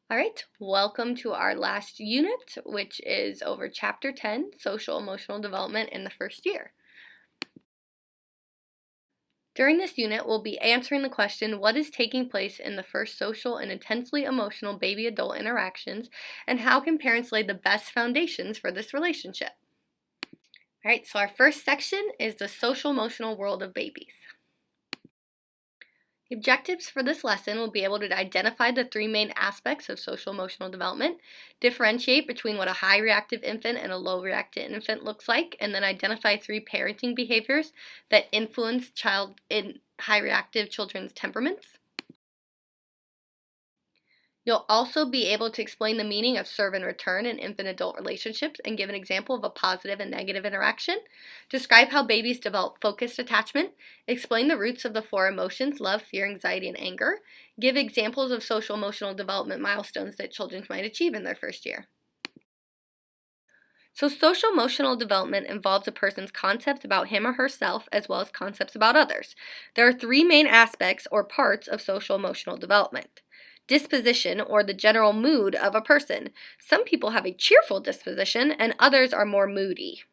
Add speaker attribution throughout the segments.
Speaker 1: All right, welcome to our last unit, which is over Chapter 10, Social Emotional Development in the First Year. During this unit, we'll be answering the question, what is taking place in the first social and intensely emotional baby-adult interactions, and how can parents lay the best foundations for this relationship? All right, so our first section is the social-emotional world of babies. The objectives for this lesson will be able to identify the three main aspects of social emotional development, differentiate between what a high reactive infant and a low reactive infant looks like, and then identify three parenting behaviors that influence child in high reactive children's temperaments. You'll also be able to explain the meaning of serve and return in infant-adult relationships and give an example of a positive and negative interaction. Describe how babies develop focused attachment. Explain the roots of the four emotions, love, fear, anxiety, and anger. Give examples of social emotional development milestones that children might achieve in their first year. So social emotional development involves a person's concepts about him or herself as well as concepts about others. There are three main aspects or parts of social emotional development. Disposition, or the general mood of a person. Some people have a cheerful disposition and others are more moody.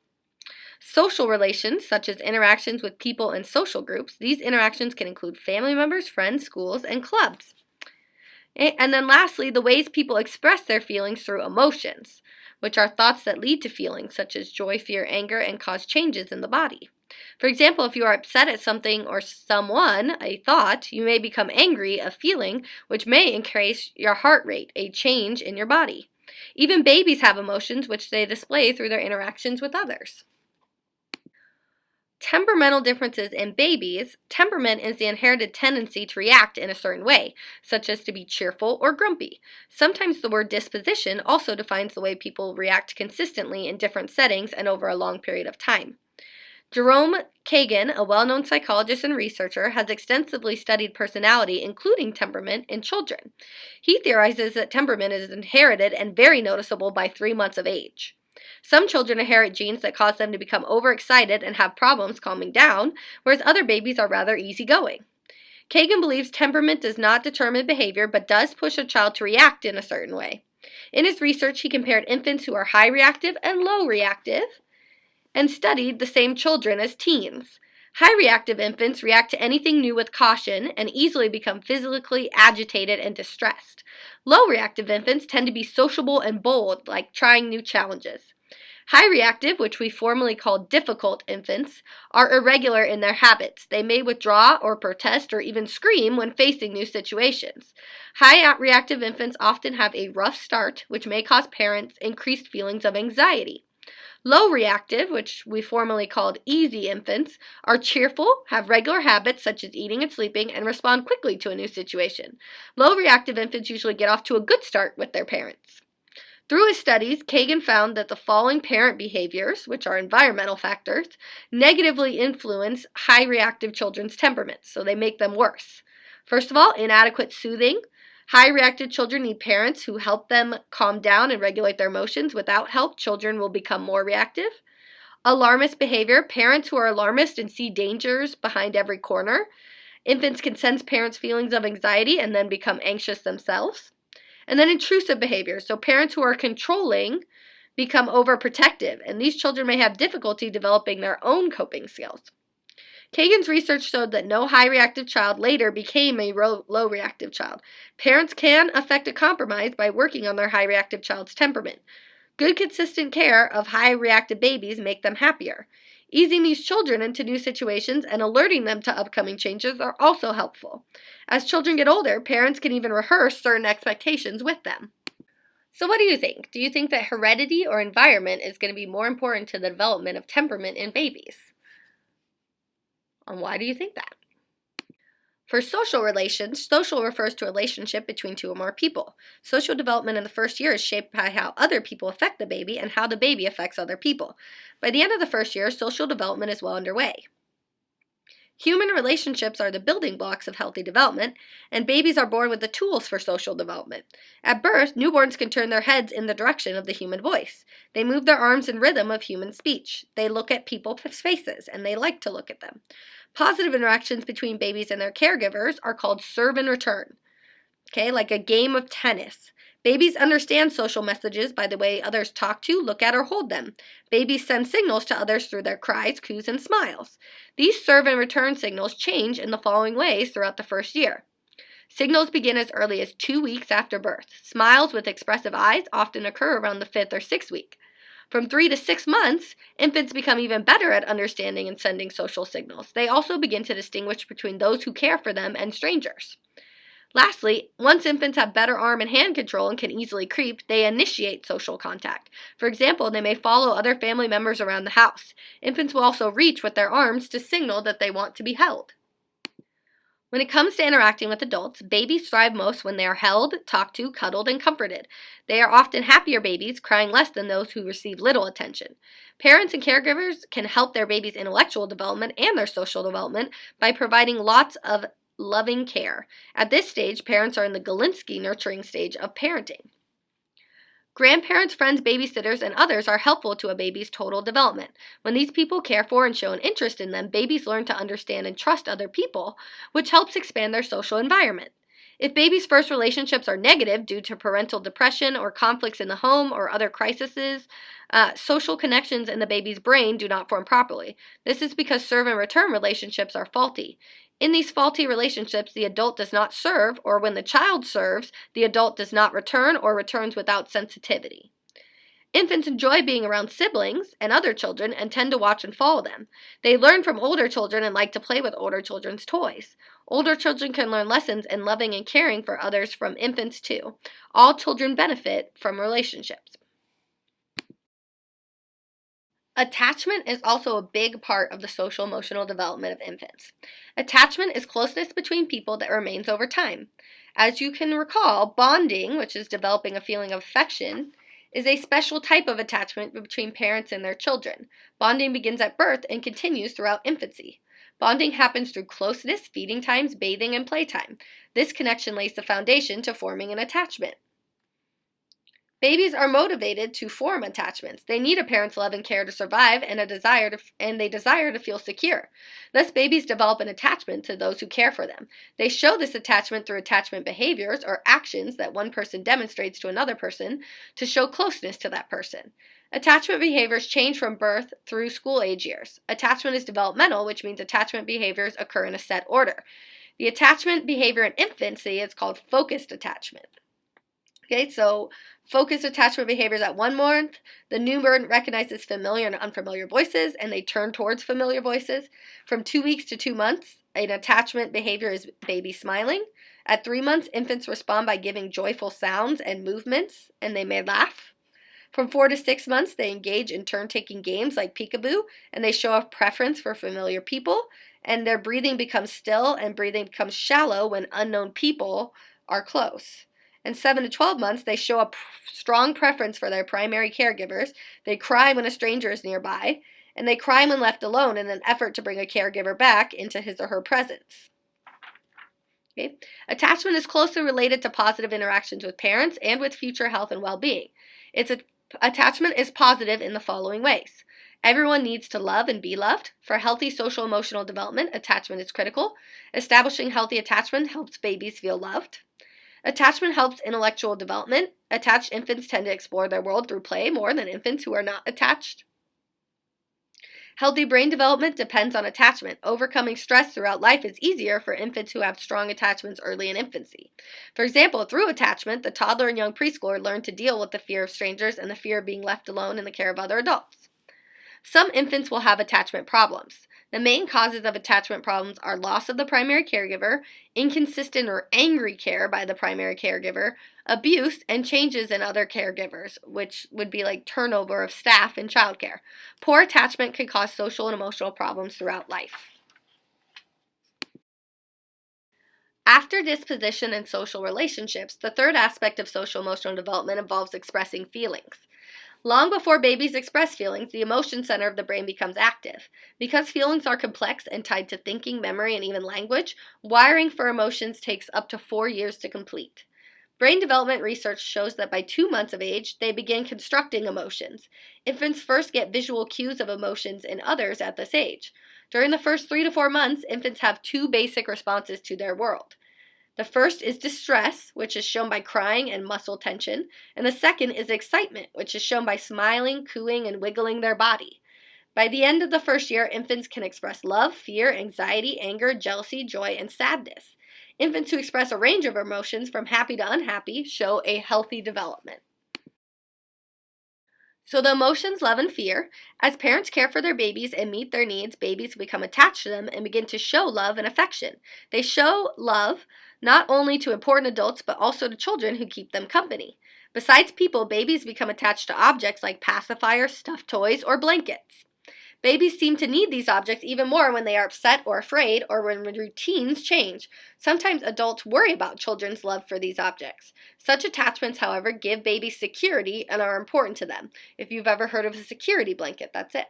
Speaker 1: Social relations, such as interactions with people in social groups. These interactions can include family members, friends, schools, and clubs. And then lastly, the ways people express their feelings through emotions, which are thoughts that lead to feelings such as joy, fear, anger, and cause changes in the body. For example, if you are upset at something or someone, a thought, you may become angry, a feeling, which may increase your heart rate, a change in your body. Even babies have emotions which they display through their interactions with others. Temperamental differences in babies. Temperament is the inherited tendency to react in a certain way, such as to be cheerful or grumpy. Sometimes the word disposition also defines the way people react consistently in different settings and over a long period of time. Jerome Kagan, a well-known psychologist and researcher, has extensively studied personality, including temperament, in children. He theorizes that temperament is inherited and very noticeable by 3 months of age. Some children inherit genes that cause them to become overexcited and have problems calming down, whereas other babies are rather easygoing. Kagan believes temperament does not determine behavior, but does push a child to react in a certain way. In his research, he compared infants who are high reactive and low reactive, and studied the same children as teens. High reactive infants react to anything new with caution and easily become physically agitated and distressed. Low reactive infants tend to be sociable and bold, like trying new challenges. High reactive, which we formerly called difficult infants, are irregular in their habits. They may withdraw or protest or even scream when facing new situations. High reactive infants often have a rough start, which may cause parents increased feelings of anxiety. Low reactive, which we formerly called easy infants, are cheerful, have regular habits such as eating and sleeping, and respond quickly to a new situation. Low reactive infants usually get off to a good start with their parents. Through his studies, Kagan found that the following parent behaviors, which are environmental factors, negatively influence high reactive children's temperaments, so they make them worse. First of all, inadequate soothing. High reactive children need parents who help them calm down and regulate their emotions. Without help, children will become more reactive. Alarmist behavior. Parents who are alarmist and see dangers behind every corner. Infants can sense parents' feelings of anxiety and then become anxious themselves. And then intrusive behavior. So parents who are controlling become overprotective, and these children may have difficulty developing their own coping skills. Kagan's research showed that no high reactive child later became a low reactive child. Parents can effect a compromise by working on their high reactive child's temperament. Good, consistent care of high reactive babies make them happier. Easing these children into new situations and alerting them to upcoming changes are also helpful. As children get older, parents can even rehearse certain expectations with them. So what do you think? Do you think that heredity or environment is going to be more important to the development of temperament in babies? And why do you think that? For social relations, social refers to a relationship between two or more people. Social development in the first year is shaped by how other people affect the baby and how the baby affects other people. By the end of the first year, social development is well underway. Human relationships are the building blocks of healthy development, and babies are born with the tools for social development. At birth, newborns can turn their heads in the direction of the human voice. They move their arms in rhythm of human speech. They look at people's faces, and they like to look at them. Positive interactions between babies and their caregivers are called serve and return. Okay, like a game of tennis. Babies understand social messages by the way others talk to, look at, or hold them. Babies send signals to others through their cries, coos, and smiles. These serve and return signals change in the following ways throughout the first year. Signals begin as early as 2 weeks after birth. Smiles with expressive eyes often occur around the 5th or 6th week. From 3 to 6 months, infants become even better at understanding and sending social signals. They also begin to distinguish between those who care for them and strangers. Lastly, once infants have better arm and hand control and can easily creep, they initiate social contact. For example, they may follow other family members around the house. Infants will also reach with their arms to signal that they want to be held. When it comes to interacting with adults, babies thrive most when they are held, talked to, cuddled, and comforted. They are often happier babies, crying less than those who receive little attention. Parents and caregivers can help their baby's intellectual development and their social development by providing lots of loving care. At this stage, parents are in the Galinsky nurturing stage of parenting. Grandparents, friends, babysitters, and others are helpful to a baby's total development. When these people care for and show an interest in them, babies learn to understand and trust other people, which helps expand their social environment. If babies' first relationships are negative due to parental depression or conflicts in the home or other crises, social connections in the baby's brain do not form properly. This is because serve and return relationships are faulty. In these faulty relationships, the adult does not serve, or when the child serves, the adult does not return or returns without sensitivity. Infants enjoy being around siblings and other children and tend to watch and follow them. They learn from older children and like to play with older children's toys. Older children can learn lessons in loving and caring for others from infants too. All children benefit from relationships. Attachment is also a big part of the social emotional development of infants. Attachment is closeness between people that remains over time. As you can recall, bonding, which is developing a feeling of affection, is a special type of attachment between parents and their children. Bonding begins at birth and continues throughout infancy. Bonding happens through closeness, feeding times, bathing, and playtime. This connection lays the foundation to forming an attachment. Babies are motivated to form attachments. They need a parent's love and care to survive and they desire to feel secure. Thus, babies develop an attachment to those who care for them. They show this attachment through attachment behaviors or actions that one person demonstrates to another person to show closeness to that person. Attachment behaviors change from birth through school age years. Attachment is developmental, which means attachment behaviors occur in a set order. The attachment behavior in infancy is called focused attachment. Okay, so focused attachment behaviors at 1 month, the newborn recognizes familiar and unfamiliar voices, and they turn towards familiar voices. From 2 weeks to 2 months, an attachment behavior is baby smiling. At 3 months, infants respond by giving joyful sounds and movements, and they may laugh. From 4 to 6 months, they engage in turn-taking games like peekaboo, and they show a preference for familiar people, and their breathing becomes still and breathing becomes shallow when unknown people are close. In 7 to 12 months, they show a strong preference for their primary caregivers. They cry when a stranger is nearby, and they cry when left alone in an effort to bring a caregiver back into his or her presence. Okay. Attachment is closely related to positive interactions with parents and with future health and well-being. Attachment is positive in the following ways. Everyone needs to love and be loved. For healthy social emotional development, attachment is critical. Establishing healthy attachment helps babies feel loved. Attachment helps intellectual development. Attached infants tend to explore their world through play more than infants who are not attached. Healthy brain development depends on attachment. Overcoming stress throughout life is easier for infants who have strong attachments early in infancy. For example, through attachment, the toddler and young preschooler learn to deal with the fear of strangers and the fear of being left alone in the care of other adults. Some infants will have attachment problems. The main causes of attachment problems are loss of the primary caregiver, inconsistent or angry care by the primary caregiver, abuse, and changes in other caregivers, which would be like turnover of staff in childcare. Poor attachment can cause social and emotional problems throughout life. After disposition and social relationships, the third aspect of social emotional development involves expressing feelings. Long before babies express feelings, the emotion center of the brain becomes active. Because feelings are complex and tied to thinking, memory, and even language, wiring for emotions takes up to 4 years to complete. Brain development research shows that by 2 months of age, they begin constructing emotions. Infants first get visual cues of emotions in others at this age. During the first 3 to 4 months, infants have 2 basic responses to their world. The first is distress, which is shown by crying and muscle tension, and the second is excitement, which is shown by smiling, cooing, and wiggling their body. By the end of the first year, infants can express love, fear, anxiety, anger, jealousy, joy, and sadness. Infants who express a range of emotions from happy to unhappy show a healthy development. So the emotions love and fear. As parents care for their babies and meet their needs, babies become attached to them and begin to show love and affection. They show love not only to important adults but also to children who keep them company. Besides people, babies become attached to objects like pacifiers, stuffed toys, or blankets. Babies seem to need these objects even more when they are upset or afraid or when routines change. Sometimes adults worry about children's love for these objects. Such attachments, however, give babies security and are important to them. If you've ever heard of a security blanket, that's it.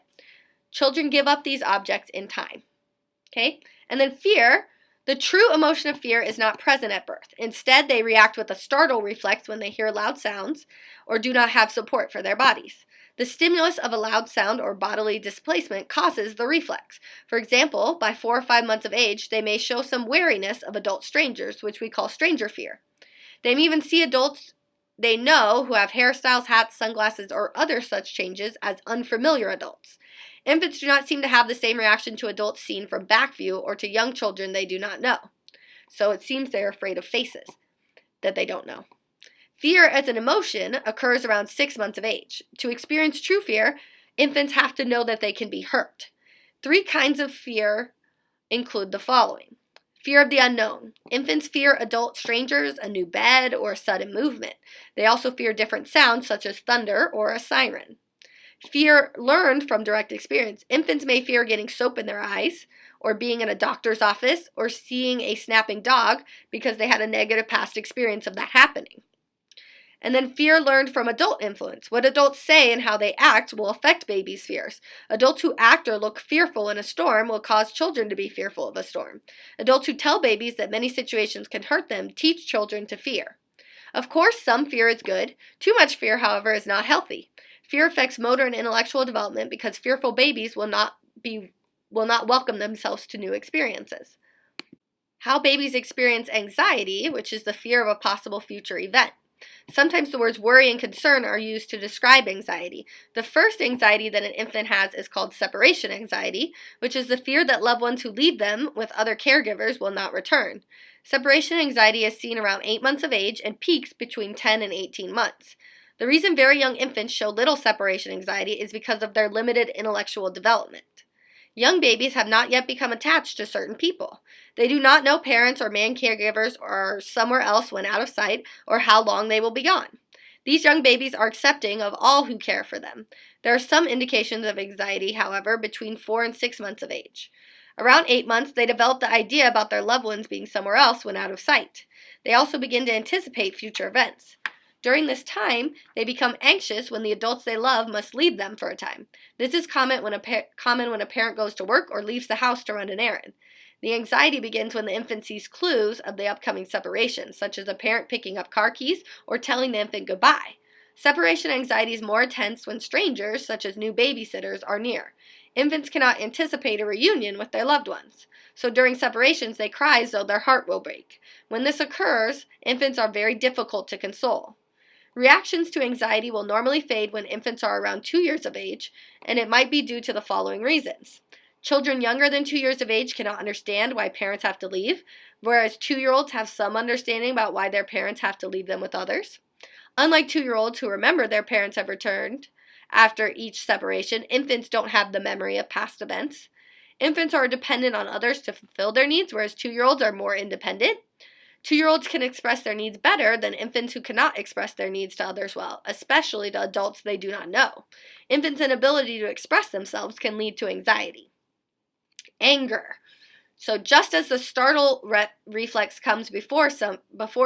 Speaker 1: Children give up these objects in time. Okay? And then fear. The true emotion of fear is not present at birth. Instead, they react with a startle reflex when they hear loud sounds or do not have support for their bodies. The stimulus of a loud sound or bodily displacement causes the reflex. For example, by 4 or 5 months of age, they may show some wariness of adult strangers, which we call stranger fear. They may even see adults they know who have hairstyles, hats, sunglasses, or other such changes as unfamiliar adults. Infants do not seem to have the same reaction to adults seen from back view or to young children they do not know. So it seems they are afraid of faces that they don't know. Fear as an emotion occurs around 6 months of age. To experience true fear, infants have to know that they can be hurt. 3 kinds of fear include the following. Fear of the unknown. Infants fear adult strangers, a new bed, or sudden movement. They also fear different sounds such as thunder or a siren. Fear learned from direct experience. Infants may fear getting soap in their eyes, or being in a doctor's office, or seeing a snapping dog because they had a negative past experience of that happening. And then fear learned from adult influence. What adults say and how they act will affect babies' fears. Adults who act or look fearful in a storm will cause children to be fearful of a storm. Adults who tell babies that many situations can hurt them teach children to fear. Of course, some fear is good. Too much fear, however, is not healthy. Fear affects motor and intellectual development because fearful babies will not welcome themselves to new experiences. How babies experience anxiety, which is the fear of a possible future event. Sometimes the words worry and concern are used to describe anxiety. The first anxiety that an infant has is called separation anxiety, which is the fear that loved ones who leave them with other caregivers will not return. Separation anxiety is seen around 8 months of age and peaks between 10 and 18 months. The reason very young infants show little separation anxiety is because of their limited intellectual development. Young babies have not yet become attached to certain people. They do not know parents or man caregivers are somewhere else when out of sight or how long they will be gone. These young babies are accepting of all who care for them. There are some indications of anxiety, however, between 4 and 6 months of age. Around 8 months, they develop the idea about their loved ones being somewhere else when out of sight. They also begin to anticipate future events. During this time, they become anxious when the adults they love must leave them for a time. This is common when a parent goes to work or leaves the house to run an errand. The anxiety begins when the infant sees clues of the upcoming separation, such as a parent picking up car keys or telling the infant goodbye. Separation anxiety is more intense when strangers, such as new babysitters, are near. Infants cannot anticipate a reunion with their loved ones. So during separations, they cry as though their heart will break. When this occurs, infants are very difficult to console. Reactions to anxiety will normally fade when infants are around 2 years of age, and it might be due to the following reasons. Children younger than 2 years of age cannot understand why parents have to leave, whereas 2-year-olds have some understanding about why their parents have to leave them with others. Unlike 2-year-olds who remember their parents have returned after each separation, infants don't have the memory of past events. Infants are dependent on others to fulfill their needs, whereas 2-year-olds are more independent. 2-year-olds can express their needs better than infants who cannot express their needs to others well, especially to adults they do not know. Infants' inability to express themselves can lead to anxiety. Anger. So just as the startle reflex comes before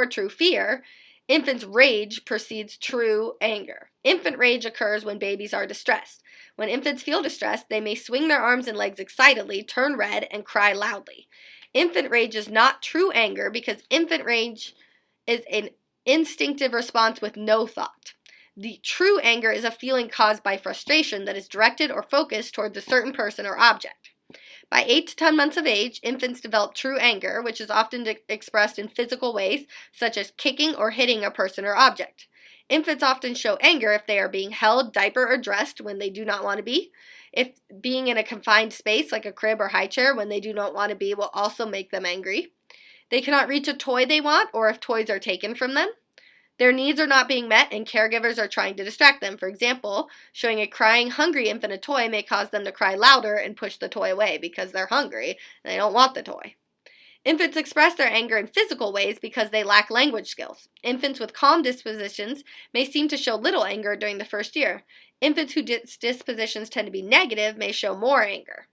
Speaker 1: true fear, infants' rage precedes true anger. Infant rage occurs when babies are distressed. When infants feel distressed, they may swing their arms and legs excitedly, turn red, and cry loudly. Infant rage is not true anger because infant rage is an instinctive response with no thought. The true anger is a feeling caused by frustration that is directed or focused towards a certain person or object. By 8 to 10 months of age, infants develop true anger, which is often expressed in physical ways, such as kicking or hitting a person or object. Infants often show anger if they are being held, diapered, or dressed when they do not want to be. If being in a confined space, like a crib or high chair, when they do not want to be, will also make them angry. They cannot reach a toy they want, or if toys are taken from them. Their needs are not being met, and caregivers are trying to distract them. For example, showing a crying, hungry infant a toy may cause them to cry louder and push the toy away because they're hungry and they don't want the toy. Infants express their anger in physical ways because they lack language skills. Infants with calm dispositions may seem to show little anger during the first year. Infants whose dispositions tend to be negative may show more anger.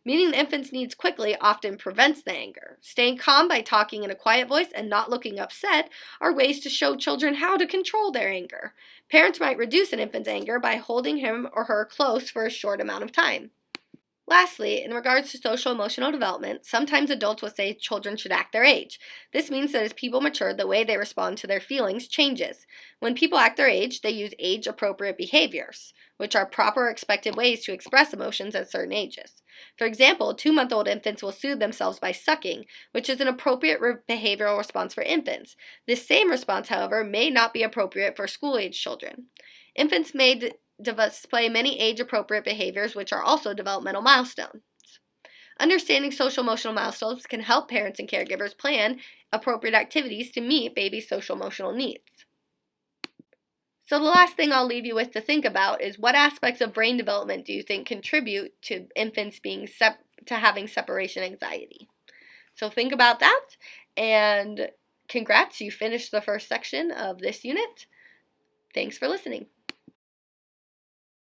Speaker 1: Meeting the infant's needs quickly often prevents the anger. Staying calm by talking in a quiet voice and not looking upset are ways to show children how to control their anger. Parents might reduce an infant's anger by holding him or her close for a short amount of time. Lastly, in regards to social emotional development, sometimes adults will say children should act their age. This means that as people mature, the way they respond to their feelings changes. When people act their age, they use age-appropriate behaviors, which are proper expected ways to express emotions at certain ages. For example, 2-month-old infants will soothe themselves by sucking, which is an appropriate behavioral response for infants. This same response, however, may not be appropriate for school-age children. Infants may display many age-appropriate behaviors, which are also developmental milestones. Understanding social emotional milestones can help parents and caregivers plan appropriate activities to meet baby's social emotional needs. So the last thing I'll leave you with to think about is, what aspects of brain development do you think contribute to infants being to having separation anxiety? So think about that, and congrats, you finished the first section of this unit. Thanks for listening.